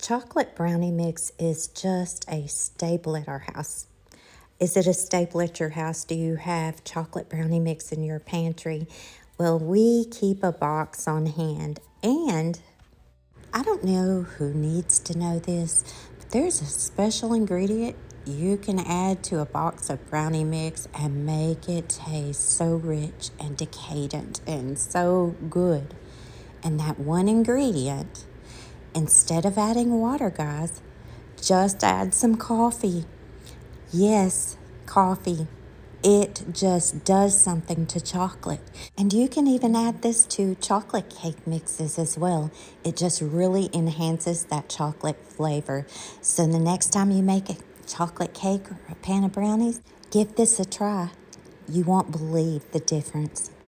Chocolate brownie mix is just a staple at our house. Is it a staple at your house? Do you have chocolate brownie mix in your pantry? Well, we keep a box on hand, and I don't know who needs to know this, but there's a special ingredient you can add to a box of brownie mix and make it taste so rich and decadent and so good. And that one ingredient, instead of adding water, guys, just add some coffee. Yes, coffee. It just does something to chocolate. And you can even add this to chocolate cake mixes as well. It just really enhances that chocolate flavor. So the next time you make a chocolate cake or a pan of brownies, give this a try. You won't believe the difference.